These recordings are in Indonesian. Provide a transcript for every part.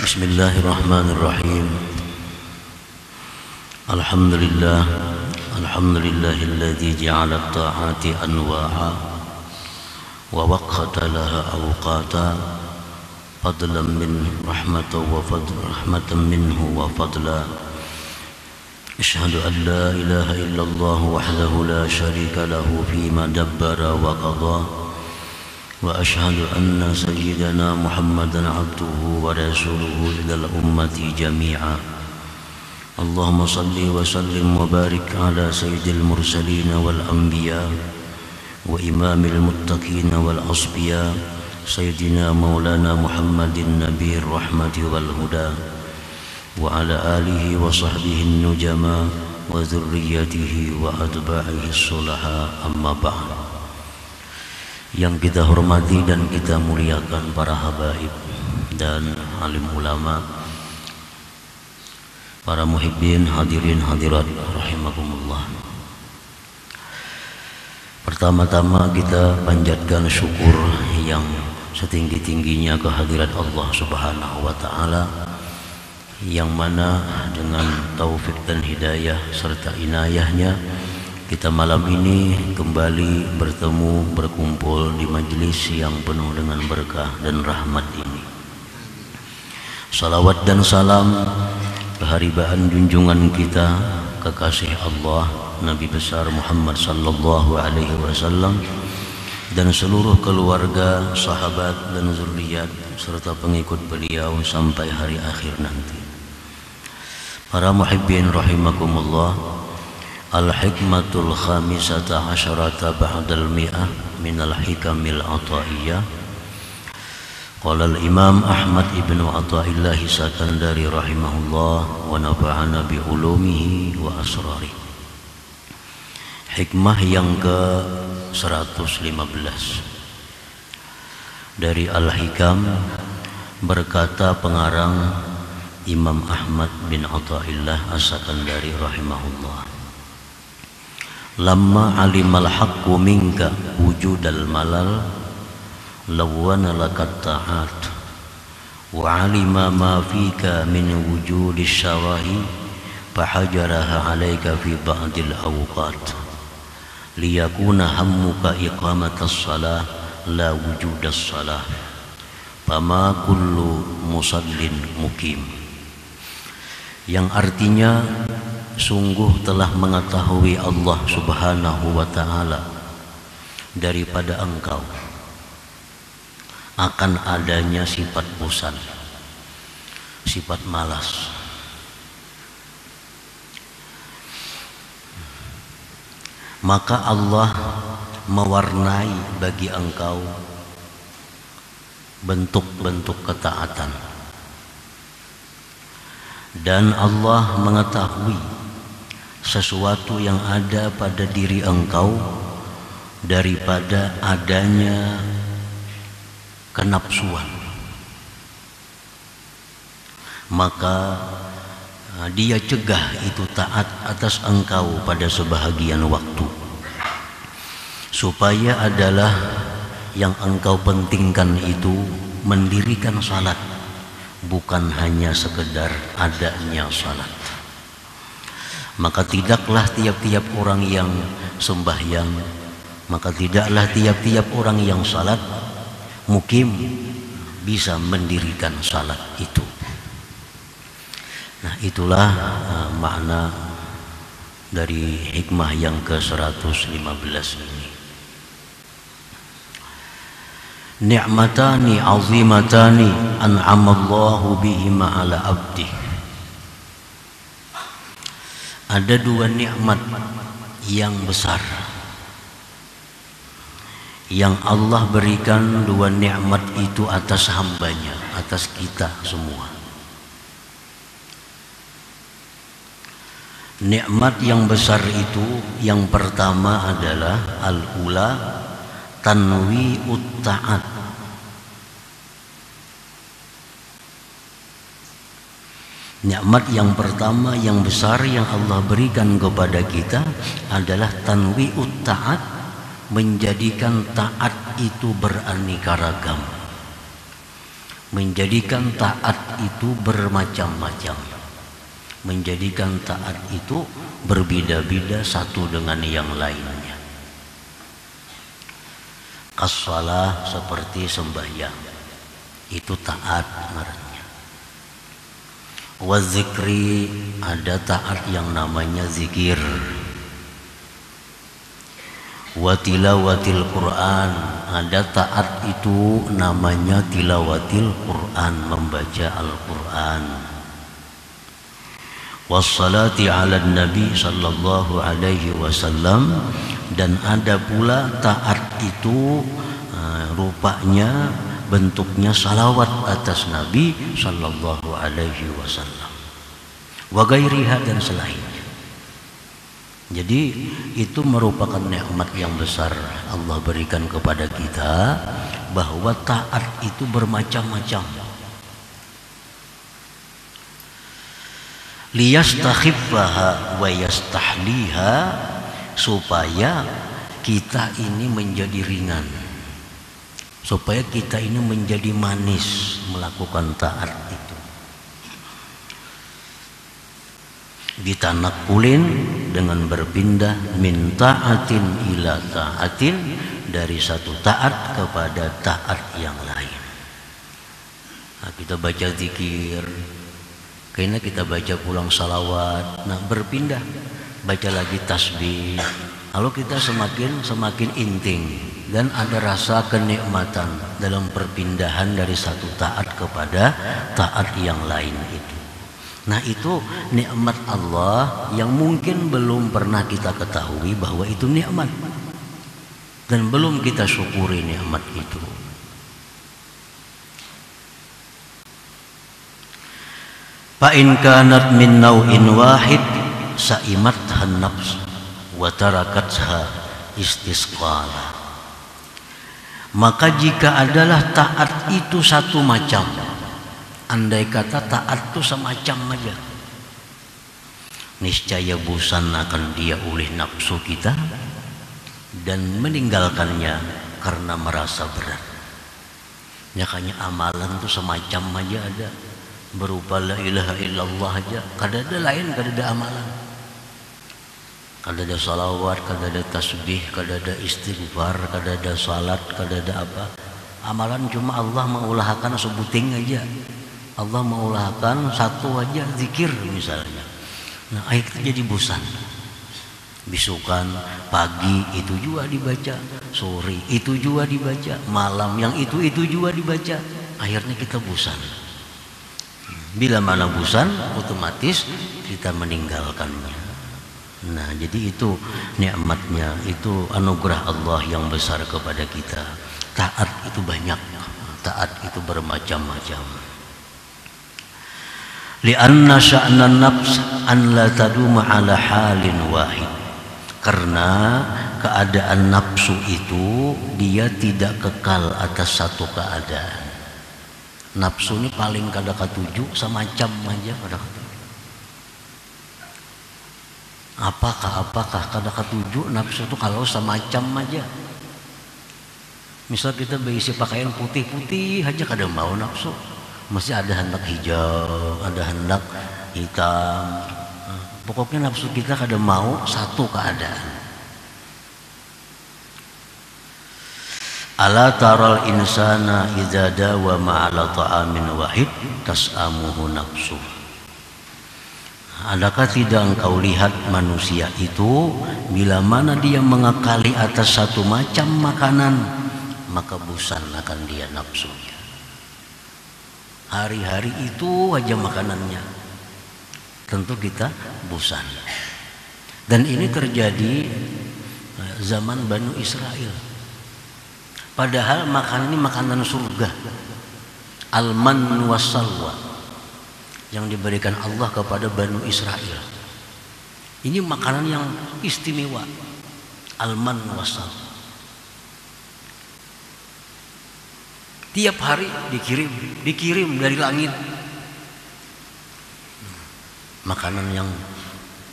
Bismillahirrahmanirrahim. Alhamdulillahilladzi ja'ala at-ta'ati anwa'a wa waqata laha awqata fadlan min rahmatan minhu wa fadla. Ashhadu an la ilaha illallah wahdahu la syarika lahu fima dabbara wa qada. Wa ashhadu anna sayyidana Muhammadan abduhu wa rasuluhu ilal ummati jami'a. Allahumma salli wa sallim wa barik ala sayyidil mursalin wal anbiya wa imamil muttaqin wal asbiya sayyidina maulana Muhammadin nabiyir rahmati wal huda wa ala alihi wa sahbihi nujama wa dzurriyyatihi wa atba'ihi sulaha, amma ba'd. Yang kita hormati dan kita muliakan para habaib dan alim ulama, para muhibbin, hadirin hadirat rahimakumullah. Pertama-tama kita panjatkan syukur yang setinggi-tingginya kehadirat Allah Subhanahu wa taala, yang mana dengan taufik dan hidayah serta inayahnya kita malam ini kembali bertemu, berkumpul di majelis yang penuh dengan berkah dan rahmat ini. Salawat dan salam keharibaan junjungan kita, kekasih Allah Nabi besar Muhammad sallallahu alaihi wasallam, dan seluruh keluarga, sahabat dan zuriat serta pengikut beliau sampai hari akhir nanti. Para muhibbin rahimakumullah, Al-hikmatul khamisata asyarata ba'dal mi'ah minal hikamil ataiyah. Qala al-imam Ahmad ibn Athaillah Sakandari rahimahullah wa nafa'ana bi ulumihi wa asrari. Hikmah yang ke 115 dari Al-Hikam, berkata pengarang Imam Ahmad bin Athaillah As-Sakandari rahimahullah, lamma alimal haqqu minka wujudal malal lawana lakat ta'at wa alima ma fika min wujudis syawahi fahajaraha alaika fi ba'dil awqat liyakuna hammuka iqamatas salah la wujudas salah fama kullu musallin mukim, yang artinya sungguh telah mengetahui Allah Subhanahu wa ta'ala daripada engkau akan adanya sifat bosan, sifat malas. Maka Allah mewarnai bagi engkau bentuk-bentuk ketaatan, dan Allah mengetahui sesuatu yang ada pada diri engkau daripada adanya kenapsuan. Maka dia cegah itu taat atas engkau pada sebahagian waktu, supaya adalah yang engkau pentingkan itu mendirikan salat, bukan hanya sekedar adanya salat. Maka tidaklah tiap-tiap orang yang sembahyang, maka tidaklah tiap-tiap orang yang salat mukim bisa mendirikan salat itu. Nah, itulah makna dari hikmah yang ke-115 ini. Ni'matani azimatani an'amallahu bihima ala abdih. Ada dua nikmat yang besar yang Allah berikan, dua nikmat itu atas hambanya, atas kita semua. Nikmat yang besar itu yang pertama adalah al-ula tanwi'ut ta'at. Nikmat yang pertama yang besar yang Allah berikan kepada kita adalah tanwi'ut ta'at, menjadikan taat itu beraneka ragam. menjadikan taat itu bermacam-macam, menjadikan taat itu berbeda-beda satu dengan yang lainnya. As-shalah seperti sembahyang, itu taat ngarannya. Wa zikri, ada taat yang namanya zikir. Wa tilawatil Quran, ada taat itu namanya tilawatil Quran, membaca Al-Quran. Wassalati ala Nabi sallallahu alaihi wasallam, dan ada pula taat itu rupanya bentuknya salawat atas Nabi sallallahu alaihi wasallam. Wa gairiha, dan selainnya. Jadi itu merupakan nikmat yang besar Allah berikan kepada kita, bahwa taat itu bermacam-macam. Liyastakhiffaha wa yastahliha, supaya kita ini menjadi ringan, supaya kita ini menjadi manis melakukan taat itu. Ditanakulin, dengan berpindah min ta'atin ila ta'atin, dari satu taat kepada taat yang lain. Nah, kita baca zikir, kayaknya kita baca pulang salawat, nah berpindah baca lagi tasbih. Lalu kita semakin inting, dan ada rasa kenikmatan dalam perpindahan dari satu taat kepada taat yang lain itu. Nah, itu nikmat Allah yang mungkin belum pernah kita ketahui bahwa itu nikmat, dan belum kita syukuri nikmat itu. Fa in kanat min naw'in wahid sa'imatha nafs wa tarakatha istisqala. Maka jika adalah taat itu satu macam, andai kata taat itu semacam aja, niscaya bosan akan dia oleh nafsu kita dan meninggalkannya karena merasa berat. Makanya amalan itu semacam aja ada, berupa la ilaha illallah aja, kada ada lain, kada ada amalan, kada ada salawat, kada ada tasbih, kada ada istighfar, kada ada salat, kada ada apa. Amalan cuma Allah mengulahkan sebuting aja, Allah mengulahkan satu aja, zikir misalnya. Nah, akhirnya jadi bosan. Bisukan pagi itu juga dibaca, sore itu juga dibaca, malam yang itu juga dibaca. Akhirnya kita bosan. Bila mana bosan, otomatis kita meninggalkannya. Nah, jadi itu nikmatnya, itu anugerah Allah yang besar kepada kita. Taat itu banyak, taat itu bermacam-macam. Lianna sya'nan nafs an la taduma ala halin wahid, karena keadaan nafsu itu dia tidak kekal atas satu keadaan. Nafsu ini paling kada katuju, semacam aja kada katuju. Apakah kada katuju nafsu itu kalau semacam aja. Misal kita berisi pakaian putih-putih aja kada mau nafsu. Mesti ada hendak hijau, ada hendak hitam. Pokoknya nafsu kita kada mau satu keadaan. Ala taral insana idza dawama ala ta'amin wahid tas'amuhu nafsu. Adakah tidak engkau lihat manusia itu bila mana dia mengakali atas satu macam makanan, maka bosan akan dia nafsunya. Hari-hari itu aja makanannya, tentu kita bosan. Dan ini terjadi zaman Bani Israel. Padahal makanan ini makanan surga, al-man was-salwa, yang diberikan Allah kepada Bani Israel. Ini makanan yang istimewa, al-man was-salwa. Tiap hari dikirim dari langit. Makanan yang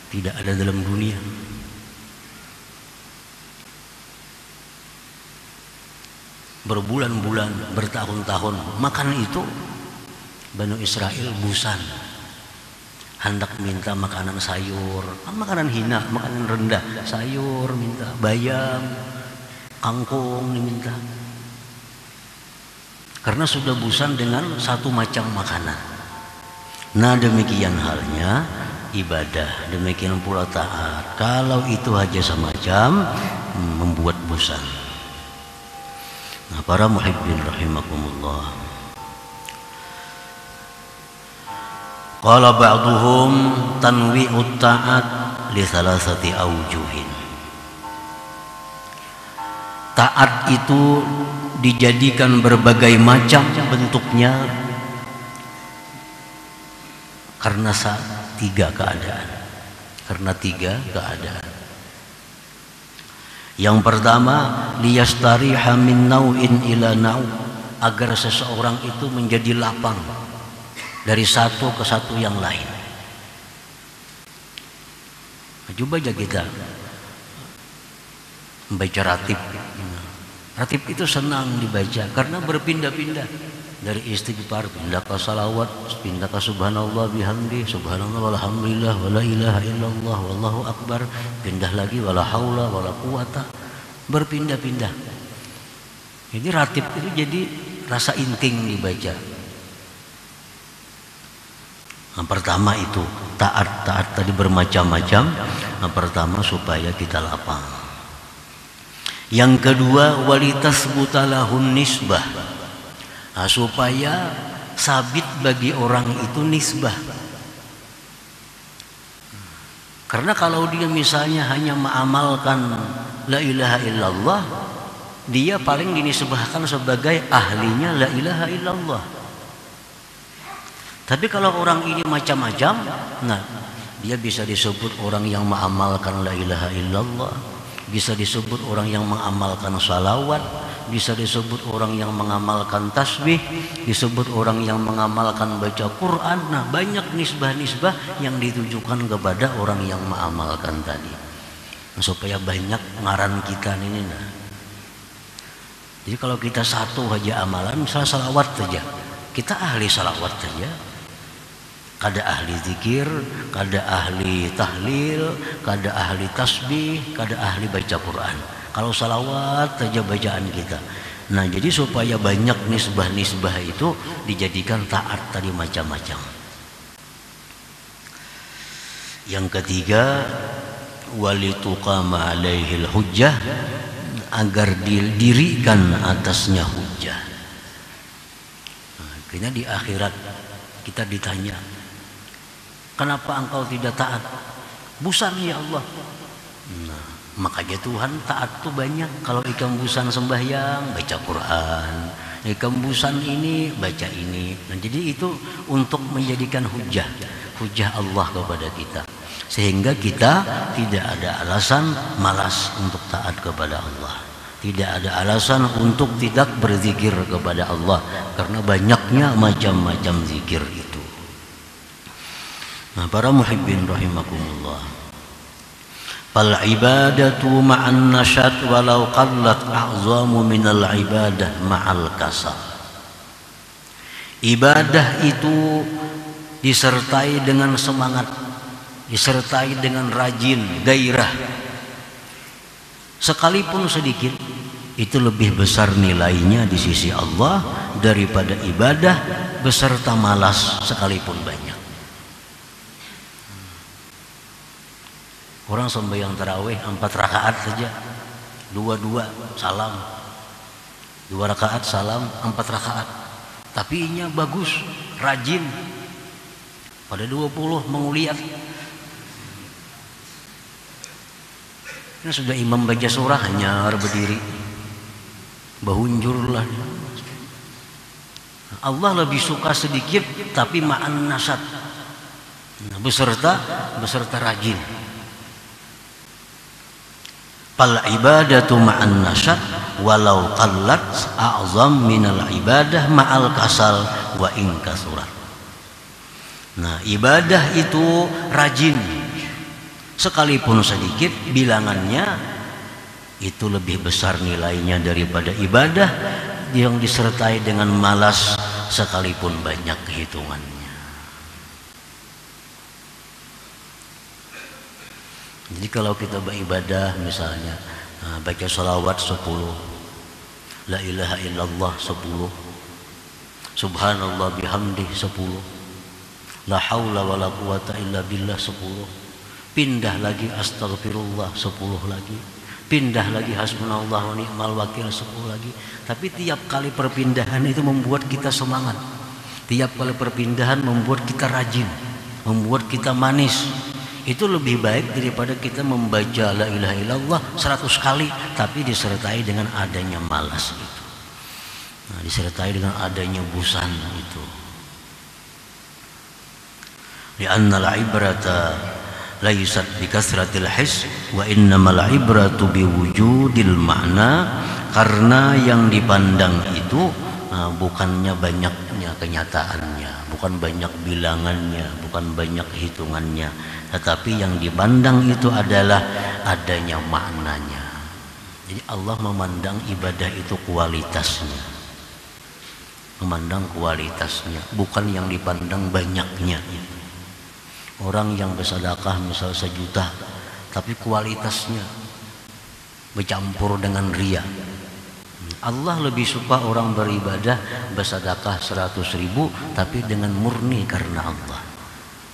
tidak ada dalam dunia. berbulan-bulan, bertahun-tahun makan itu. Bani Israel busan, hendak minta makanan sayur, makanan hina, makanan rendah, sayur minta, bayam, kangkung diminta. Karena sudah bosan dengan satu macam makanan. Nah demikian halnya ibadah, demikian pula taat. Kalau itu hanya semacam membuat bosan. Nah para muhibbin rahimakumullah, qala ba'duhum tanwi'ut ta'at li thalathati awjuhin. Taat itu dijadikan berbagai macam bentuknya karena tiga keadaan. Karena tiga keadaan. Yang pertama, liyastariha min nau'in ila nau', agar seseorang itu menjadi lapang dari satu ke satu yang lain. Coba aja kita membaca ratib. Ratib itu senang dibaca karena berpindah-pindah. Dari istighfar pindah ke salawat, pindah ke subhanallah bihamdi, subhanallah walhamdulillah wala ilaha illallah wallahu akbar, pindah lagi wala haula wala quwata, berpindah-pindah. Jadi ratib itu jadi rasa inting dibaca. Yang pertama itu taat tadi bermacam-macam. Yang pertama supaya kita lapang. Yang kedua walitasbutalahun nisbah, supaya sabit bagi orang itu nisbah. Karena kalau dia misalnya hanya mengamalkan la ilaha illallah, dia paling dinisbahkan sebagai ahlinya la ilaha illallah. Tapi kalau orang ini macam-macam, nah dia bisa disebut orang yang mengamalkan la ilaha illallah, bisa disebut orang yang mengamalkan salawat, bisa disebut orang yang mengamalkan tasbih, disebut orang yang mengamalkan baca Quran. Nah banyak nisbah-nisbah yang ditujukan kepada orang yang mengamalkan tadi, supaya banyak ngaran kita ini. Nah jadi kalau kita satu aja amalan, misalnya salawat saja, kita ahli salawat saja, kada ahli zikir, kada ahli tahlil, kada ahli tasbih, kada ahli baca Quran. Kalau salawat saja bacaan kita. Nah jadi supaya banyak nisbah-nisbah itu dijadikan taat tadi macam-macam. Yang ketiga walituqama alaihil hujjah, agar didirikan atasnya hujjah. Nah, akhirnya di akhirat kita ditanya, kenapa engkau tidak taat? Busan ya Allah. Nah, makanya Tuhan taat tuh banyak. Kalau ikam busan sembahyang, baca Quran. Ikam busan ini, baca ini. Nah, jadi itu untuk menjadikan hujjah Allah kepada kita. Sehingga kita tidak ada alasan malas untuk taat kepada Allah. Tidak ada alasan untuk tidak berzikir kepada Allah. Karena banyaknya macam-macam zikir itu. Nah, para muhibbin rahimakumullah, fal ibadatu ma'an nasyat walau qallat a'zamu minal ibadah ma'al kasal. Ibadah itu disertai dengan semangat, disertai dengan rajin, gairah. Sekalipun sedikit, itu lebih besar nilainya di sisi Allah daripada ibadah beserta malas sekalipun banyak. Orang sembahyang tarawih 4 rakaat saja, 2 salam, 2 rakaat salam, 4 rakaat, tapi inya bagus, rajin. Pada 20 menguliat. Ini sudah imam baca surah hanya berdiri, bahunjurlah. Allah lebih suka sedikit tapi ma'an nasat, nah, beserta rajin. Fal ibadatu ma'an nasat walau qallat a'zam minal ibadah ma'al kasal wa in kasurat. Nah, ibadah itu rajin, sekalipun sedikit bilangannya, itu lebih besar nilainya daripada ibadah yang disertai dengan malas sekalipun banyak hitungannya. Jadi kalau kita beribadah misalnya baca sholawat 10, la ilaha illallah 10, subhanallah bihamdih 10, la haula wala quwata illa billah 10, pindah lagi astagfirullah 10 lagi, pindah lagi hasbunallah wa ni'mal wakil 10 lagi. Tapi tiap kali perpindahan itu membuat kita semangat, tiap kali perpindahan membuat kita rajin, membuat kita manis. Itu lebih baik daripada kita membaca la ilaha illallah 100 kali tapi disertai dengan adanya malas itu. Disertai dengan adanya bosan itu. Li'anna al-ibrata laysat bi kasratil his wa innamal ibratu bi wujudil ma'na. Karena yang dipandang itu bukannya banyaknya kenyataannya, bukan banyak bilangannya, bukan banyak hitungannya, tetapi yang dipandang itu adalah adanya maknanya. Jadi Allah memandang ibadah itu kualitasnya, memandang kualitasnya, bukan yang dipandang banyaknya. Orang yang bersedekah misal 1 juta tapi kualitasnya bercampur dengan riya. Allah lebih suka orang beribadah bersedekah 100.000 tapi dengan murni karena Allah.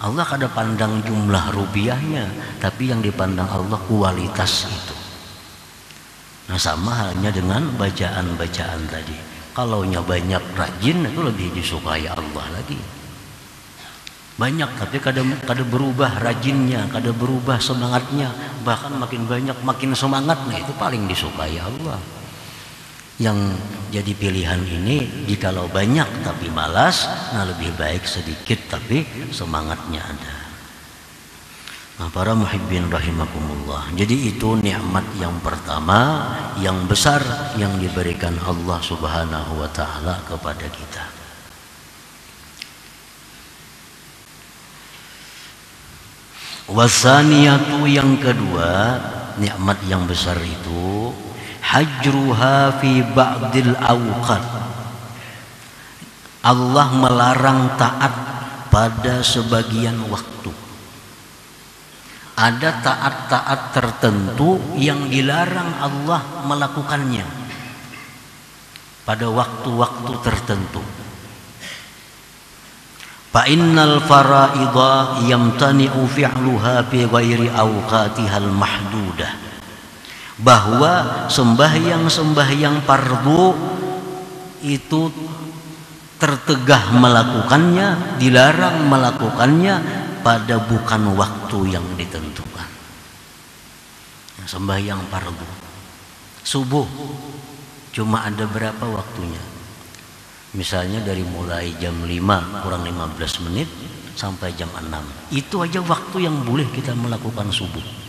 Allah kada pandang jumlah rupiahnya, tapi yang dipandang Allah kualitas itu. Nah, sama halnya dengan bacaan-bacaan tadi. Kalaunya banyak rajin itu lebih disukai Allah lagi. Banyak tapi kada berubah rajinnya, kada berubah semangatnya, bahkan makin banyak makin semangat, nah itu paling disukai Allah. Yang jadi pilihan ini jikalau banyak tapi malas, nah lebih baik sedikit tapi semangatnya ada. Nah, para muhibbin rahimakumullah, jadi itu nikmat yang pertama yang besar yang diberikan Allah Subhanahu wa ta'ala kepada kita. Wasaniyatu, yang kedua nikmat yang besar itu hajruha fi ba'dil awqat. Allah melarang taat pada sebagian waktu. Ada taat-taat tertentu yang dilarang Allah melakukannya pada waktu-waktu tertentu. Fa innal faraidha yamtani'u fi'luha fi ghairi awqatihal mahdudah. Bahwa sembahyang-sembahyang fardu itu tertegah melakukannya, dilarang melakukannya pada bukan waktu yang ditentukan. Sembahyang fardu subuh cuma ada berapa waktunya? Misalnya dari mulai jam 5 kurang 15 menit sampai jam 6. Itu aja waktu yang boleh kita melakukan subuh.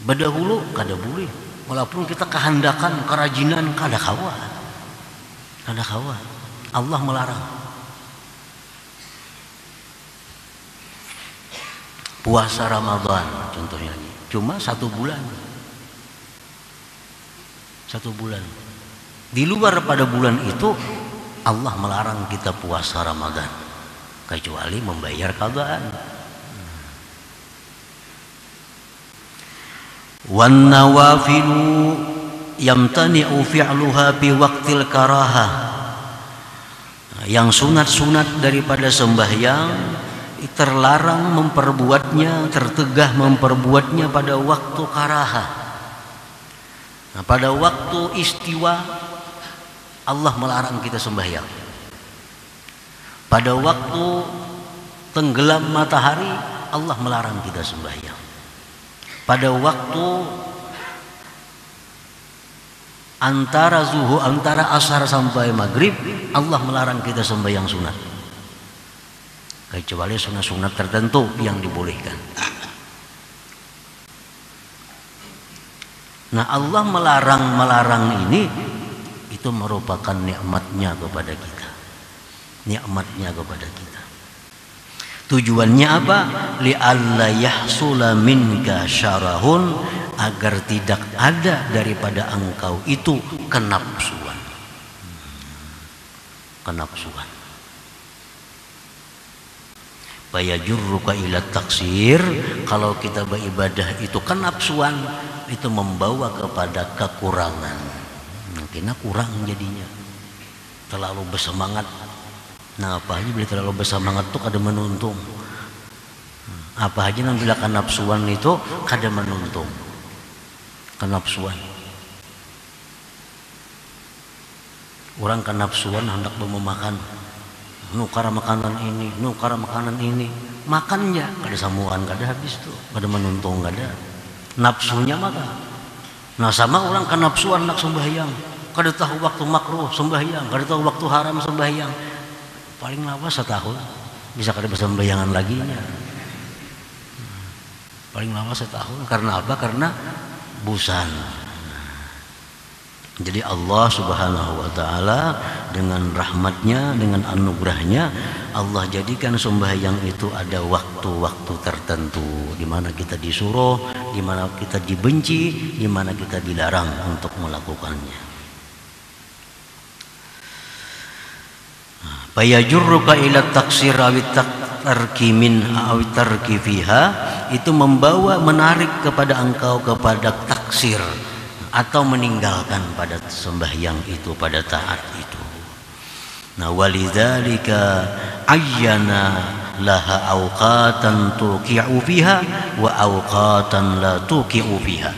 Berdahulu kada boleh. Walaupun kita kehandakan, kerajinan, kada kawa. Kada kawa. Allah melarang. Puasa Ramadan contohnya cuma 1 bulan. 1 bulan. Di luar pada bulan itu Allah melarang kita puasa Ramadan kecuali membayar qadaan. Wan nawafilu yamtani'u fi'luha bi waqtil karahah. Yang sunat-sunat daripada sembahyang terlarang memperbuatnya, tertegah memperbuatnya pada waktu karahah. Nah, pada waktu istiwa Allah melarang kita sembahyang. Pada waktu tenggelam matahari Allah melarang kita sembahyang. Pada waktu antara asar sampai maghrib Allah melarang kita sembahyang sunat. Kecuali sunat-sunat tertentu yang dibolehkan. Nah, Allah melarang ini itu merupakan nikmatnya kepada kita. Nikmatnya kepada kita. Tujuannya apa? Li'alla yahsula minka syarahun, agar tidak ada daripada engkau itu kenapsuan. Kenapsuan. Fayajurruka ila taksir, kalau kita beribadah itu kenapsuan, itu membawa kepada kekurangan. Kena kurang jadinya. Terlalu bersemangat. Nah, apa aja bila terlalu bersemangat itu kada menuntung. Apa aja yang bila kenapsuan itu kada menuntung. Kenapsuan. Orang kenapsuan hendak memakan, nukar makanan ini, nukar makanan ini, makannya kada samuan, kada habis tuh, kada menuntung, kada. Nafsunya maka. Nah, sama orang kenapsuan nak sembahyang, kada tahu waktu makruh sembahyang, kada tahu waktu haram sembahyang. Paling lawas setahun bisa kada bersembayangan lagi nya. Paling lawas setahun. Karena apa? Karena busan. Jadi Allah Subhanahu wa ta'ala dengan rahmatnya, dengan anugerahnya, Allah jadikan sembahyang itu ada waktu-waktu tertentu, di mana kita disuruh, di mana kita dibenci, di mana kita dilarang untuk melakukannya. Fayajurruka ila taksir awit tarki min awit tarki fiha, itu membawa, menarik kepada engkau kepada taksir atau meninggalkan pada sembahyang itu, pada taat itu. Nah, walidzalika ayyana laha awqatan tuqi'u fiha wa awqatan la tuqi'u fiha.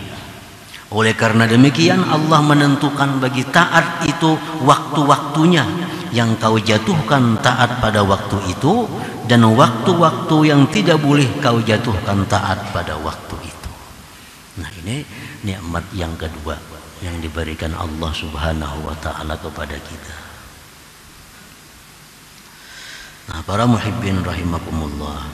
Oleh karena demikian Allah menentukan bagi taat itu waktu-waktunya, yang kau jatuhkan taat pada waktu itu, dan waktu-waktu yang tidak boleh kau jatuhkan taat pada waktu itu. Nah, ini nikmat yang kedua yang diberikan Allah Subhanahu wa ta'ala kepada kita. Nah, para muhibbin rahimakumullah,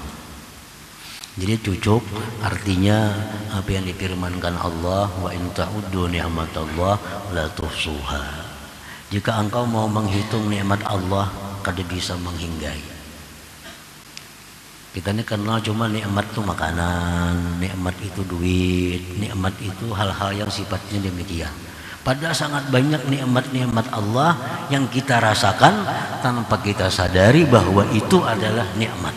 jadi cucuk artinya apa yang difirmankan Allah, wa in ta'uddu ni'matallah la tuhsuha. Jika engkau mau menghitung nikmat Allah, kada bisa menghinggai. Kita ini kenal cuma nikmat itu makanan, nikmat itu duit, nikmat itu hal-hal yang sifatnya demikian. Padahal sangat banyak nikmat-nikmat Allah yang kita rasakan tanpa kita sadari bahwa itu adalah nikmat.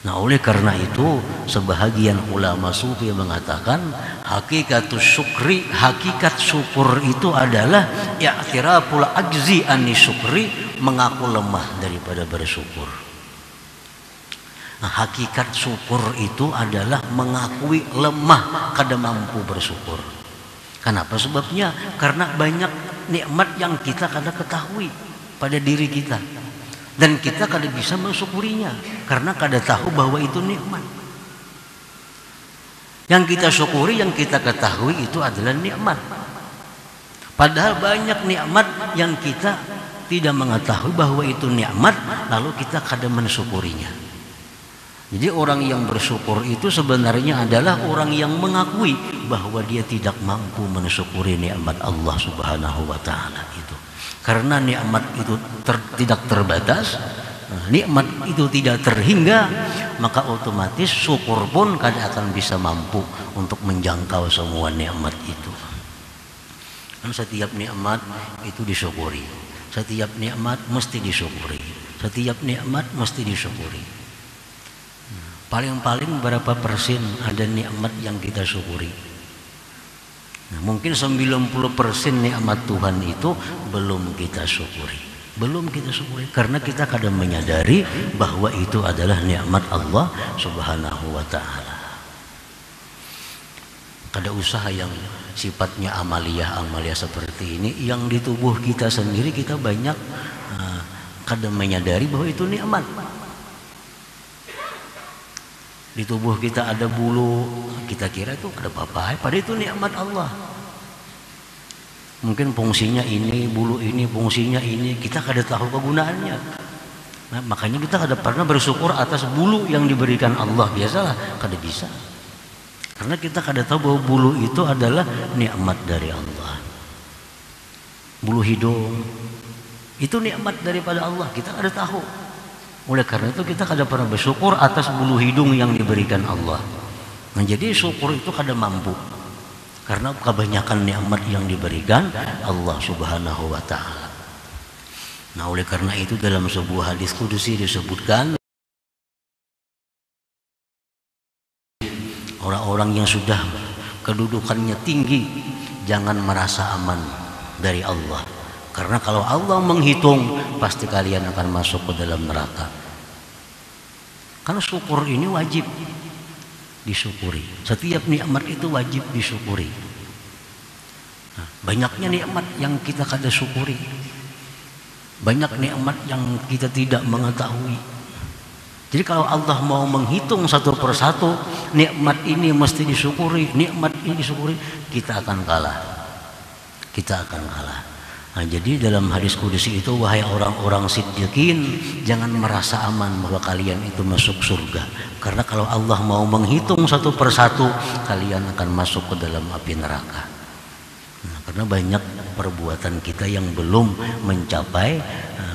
Nah, oleh karena itu sebahagian ulama sufi mengatakan hakikatus syukri, hakikat syukur itu adalah i'tiraful ajzi ani syukri, mengaku lemah daripada bersyukur. Nah, hakikat syukur itu adalah mengakui lemah, kada mampu bersyukur. Kenapa sebabnya? Karena banyak nikmat yang kita kada ketahui pada diri kita, dan kita kada bisa mensyukurinya karena kada tahu bahwa itu nikmat. Yang kita syukuri, yang kita ketahui itu adalah nikmat. Padahal banyak nikmat yang kita tidak mengetahui bahwa itu nikmat, lalu kita kada mensyukurinya. Jadi orang yang bersyukur itu sebenarnya adalah orang yang mengakui bahwa dia tidak mampu mensyukuri nikmat Allah Subhanahu wa ta'ala itu. Karena nikmat itu tidak terbatas, nikmat itu tidak terhingga, maka otomatis syukur pun kada akan bisa mampu untuk menjangkau semua nikmat itu. Dan setiap nikmat itu disyukuri, setiap nikmat mesti disyukuri, setiap nikmat mesti disyukuri. Paling-paling berapa persen ada nikmat yang kita syukuri. Nah, mungkin 90% nikmat Tuhan itu belum kita syukuri, belum kita syukuri karena kita kadang menyadari bahwa itu adalah nikmat Allah Subhanahu wa ta'ala. Kada usaha yang sifatnya amaliyah seperti ini, yang di tubuh kita sendiri kita banyak kadang menyadari bahwa itu nikmat. Di tubuh kita ada bulu, kita kira itu ada apa-apa, padahal itu nikmat Allah. Mungkin fungsinya ini, bulu ini fungsinya ini, kita kada tahu kegunaannya. Nah, makanya kita kada pernah bersyukur atas bulu yang diberikan Allah. Biasalah kada bisa, karena kita kada tahu bahwa bulu itu adalah nikmat dari Allah. Bulu hidung itu nikmat daripada Allah, kita kada tahu. Oleh karena itu kita kada pernah bersyukur atas bulu hidung yang diberikan Allah. Nah, jadi syukur itu kada mampu karena kebanyakan nikmat yang diberikan Allah Subhanahu wa taala. Nah, oleh karena itu dalam sebuah hadis kudusi disebutkan orang-orang yang sudah kedudukannya tinggi jangan merasa aman dari Allah. Karena kalau Allah menghitung pasti kalian akan masuk ke dalam neraka. Karena syukur ini wajib disyukuri. Setiap nikmat itu wajib disyukuri. Nah, banyaknya nikmat yang kita kada syukuri. Banyak nikmat yang kita tidak mengetahui. Jadi kalau Allah mau menghitung satu persatu, nikmat ini mesti disyukuri, nikmat ini disyukuri, kita akan kalah. Kita akan kalah. Nah, jadi dalam hadis kudusi itu, wahai orang-orang siddiqin, jangan merasa aman bahwa kalian itu masuk surga. Karena kalau Allah mau menghitung satu persatu, kalian akan masuk ke dalam api neraka. Nah, karena banyak perbuatan kita yang belum mencapai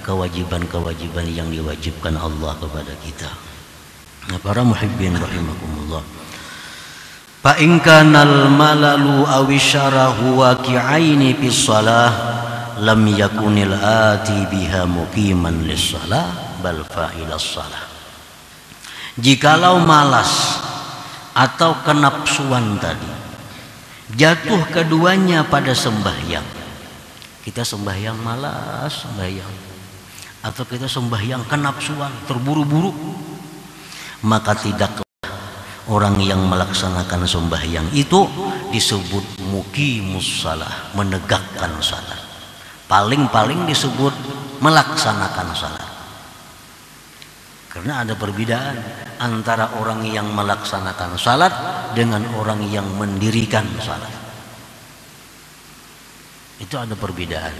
kewajiban-kewajiban yang diwajibkan Allah kepada kita. Nah, para muhibbin rahimakumullah. Fa in kana al-malalu aw syarahu waqi'aini fis shalah lam yakunil ati biha muqiman lis-shalah bal fa'ilas shalah. Jikalau malas atau kenapsuan tadi jatuh keduanya pada sembahyang, kita sembahyang malas sembahyang, atau kita sembahyang kenapsuan terburu-buru, maka tidaklah orang yang melaksanakan sembahyang itu disebut muqimus shalah, menegakkan salat. Paling-paling disebut melaksanakan salat. Karena ada perbedaan antara orang yang melaksanakan salat dengan orang yang mendirikan salat. Itu ada perbedaan.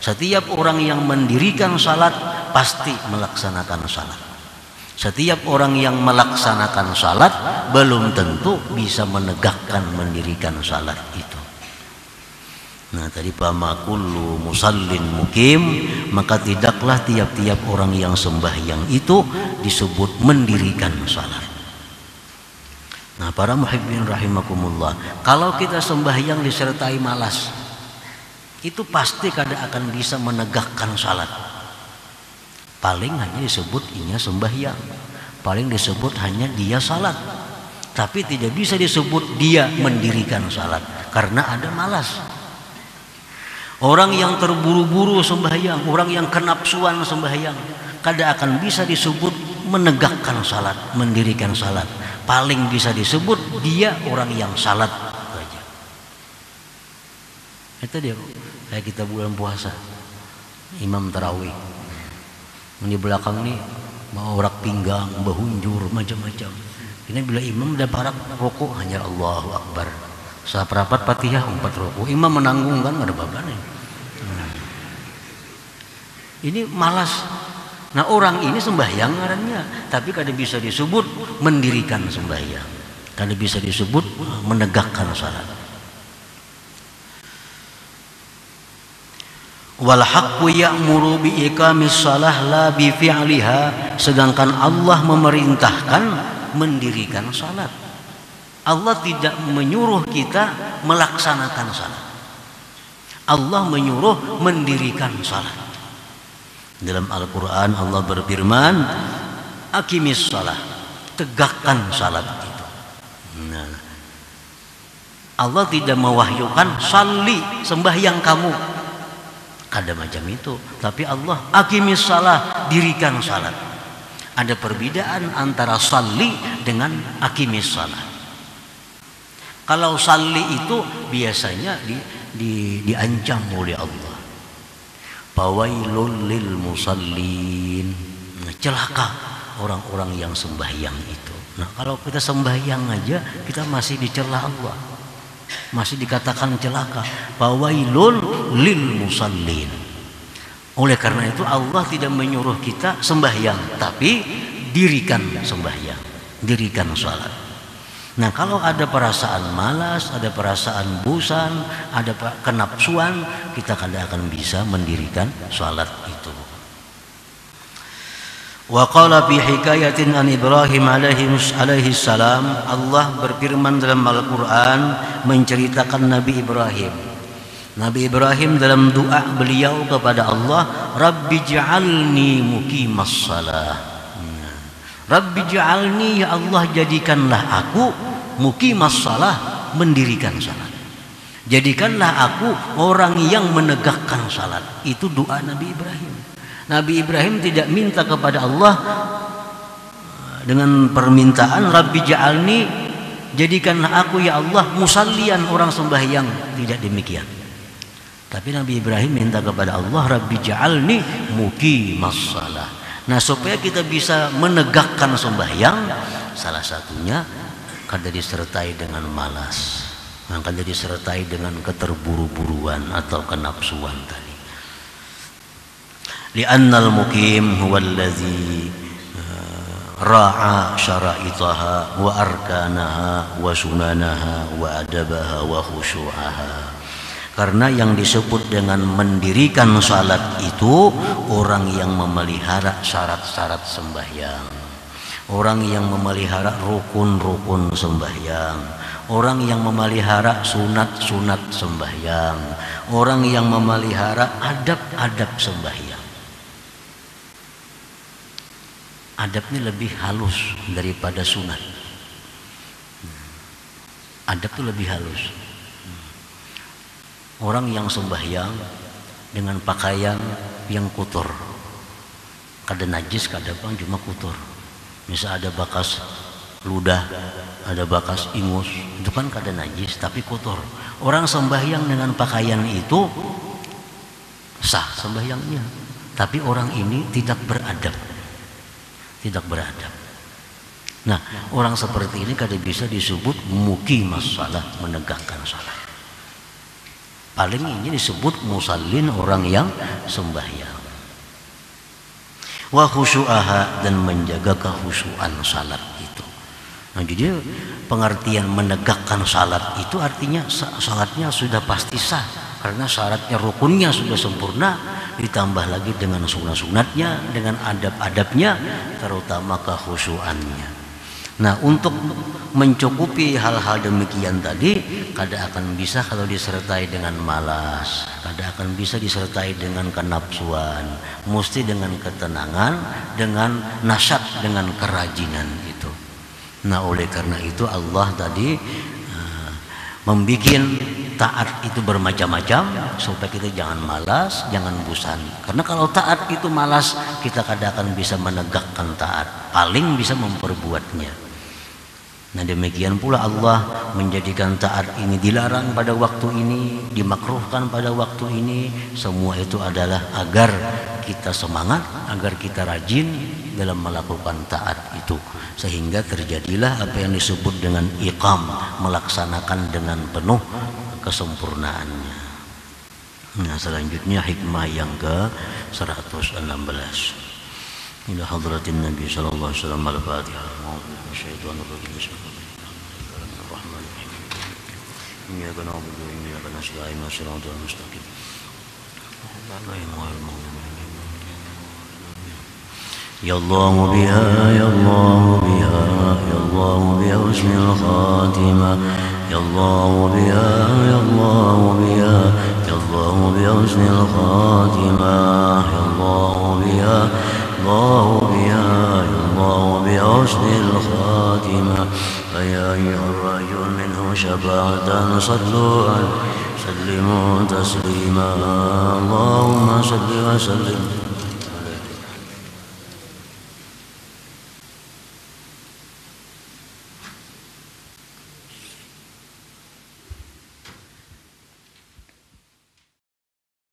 Setiap orang yang mendirikan salat pasti melaksanakan salat. Setiap orang yang melaksanakan salat belum tentu bisa menegakkan mendirikan salat itu. Nah, tadi fama kullu musallin mukim, maka tidaklah tiap-tiap orang yang sembahyang itu disebut mendirikan salat. Nah, para muhibbin rahimakumullah, kalau kita sembahyang disertai malas, itu pasti kada akan bisa menegakkan salat. Paling hanya disebut inya sembahyang, paling disebut hanya dia salat, tapi tidak bisa disebut dia mendirikan salat karena ada malas. Orang yang terburu-buru sembahyang, orang yang kenapsuan sembahyang, kada akan bisa disebut menegakkan salat, mendirikan salat. Paling bisa disebut dia orang yang salat saja. Itu dia kayak kita bulan puasa, imam tarawih. Di belakang nih mau orak pinggang, bahunjur, macam-macam. Ini bila imam dah parak rokok hanya Allahu Akbar. Saperapat Fatihah 4 rukuk. Imam menanggung kan ada beban nih. Ini malas. Nah, orang ini sembahyang ngarannya, tapi kada bisa disebut mendirikan sembahyang. Kada bisa disebut menegakkan salat. Wal haqqu ya'muru bi iqamis shalah la bi fi'liha, sedangkan Allah memerintahkan mendirikan salat. Allah tidak menyuruh kita melaksanakan salat. Allah menyuruh mendirikan salat. Dalam Al-Quran Allah berfirman, aqimis salat, tegakkan salat itu. Nah, Allah tidak mewahyukan salli, sembahyang kamu. Ada macam itu. Tapi Allah aqimis salat, dirikan salat. Ada perbedaan antara salli dengan aqimis salat. Kalau salli itu biasanya diancam oleh Allah. Fawailul lil musallin. Celaka orang-orang yang sembahyang itu. Nah, kalau kita sembahyang aja kita masih dicela Allah. Masih dikatakan celaka. Fawailul lil musallin. Oleh karena itu Allah tidak menyuruh kita sembahyang, tapi dirikan sembahyang, dirikan salat. Nah, kalau ada perasaan malas, ada perasaan bosan, ada kenapsuan, kita kada akan bisa mendirikan salat itu. Wa qala fi hikayatin an Ibrahim alaihi salam, Allah berfirman dalam Al-Qur'an menceritakan Nabi Ibrahim. Nabi Ibrahim dalam doa beliau kepada Allah, Rabbi ja'alni muqimas shalah. Rabbi ja'alni, ya Allah jadikanlah aku muqimas shalah, mendirikan salat. Jadikanlah aku orang yang menegakkan salat. Itu doa Nabi Ibrahim. Nabi Ibrahim tidak minta kepada Allah dengan permintaan Rabbi ja'alni, jadikanlah aku ya Allah musallian, orang sembahyang. Tidak demikian. Tapi Nabi Ibrahim minta kepada Allah, Rabbi ja'alni muqimas shalah. Nah, supaya kita bisa menegakkan sembahyang, salah satunya kada disertai dengan malas, kada disertai dengan keterburu-buruan atau kenapsuan tadi. Li'annal muqim huwa allazi ra'a syara'itaha wa arkanaha wa sunanaha wa adabaha wa khusyu'aha. Karena yang disebut dengan mendirikan salat itu orang yang memelihara syarat-syarat sembahyang, orang yang memelihara rukun-rukun sembahyang, orang yang memelihara sunat-sunat sembahyang, orang yang memelihara adab-adab sembahyang. Adabnya lebih halus daripada sunat. Adab itu lebih halus. Orang yang sembahyang dengan pakaian yang kotor, kada najis, kada bang, cuma kotor. Misal ada bakas ludah, ada bakas ingus, itu kan kada najis tapi kotor. Orang sembahyang dengan pakaian itu sah sembahyangnya, tapi orang ini tidak beradab. Tidak beradab. Nah, orang seperti ini kada bisa disebut muqimas shalah, menegakkan salat. Paling ini disebut musallin, orang yang sembahyang. Wa khusyu'aha, dan menjaga kekhusyuan salat itu. Nah, jadi pengertian menegakkan salat itu artinya salatnya sudah pasti sah, karena syaratnya, rukunnya sudah sempurna, ditambah lagi dengan sunat-sunatnya, dengan adab-adabnya, terutama kekhusyuannya. Nah, untuk mencukupi hal-hal demikian tadi, kada akan bisa kalau disertai dengan malas, kada akan bisa disertai dengan kenapsuan, mesti dengan ketenangan, dengan nasyat, dengan kerajinan itu. Nah, oleh karena itu Allah tadi membikin taat itu bermacam-macam supaya kita jangan malas, jangan bosan. Karena kalau taat itu malas, kita kada akan bisa menegakkan taat, paling bisa memperbuatnya. Nah, demikian pula Allah menjadikan taat ini dilarang pada waktu ini, dimakruhkan pada waktu ini. Semua itu adalah agar kita semangat, agar kita rajin dalam melakukan taat itu, sehingga terjadilah apa yang disebut dengan iqam, melaksanakan dengan penuh kesempurnaannya. Nah, selanjutnya hikmah yang ke 116. Ila hadratin Nabi sallallahu alaihi wasallam. Al-Fatihah. Syaitanir rajim. Bismillahirrahmanirrahim. Iyyaka na'budu wa iyyaka nasta'in. Shiratal mustaqim. Ya Allah biha, ya Allah biha, ya Allah biha husnul khatimah. Ya Allah biha, ya Allah biha, ya Allah biha husnul khatimah. Ya Allah biha, الله بها، الله بحسن الخاتمة. فيا أيها الرجل منه شفاعة صلوا عليه سلموا تسليما. اللهم صل وسلم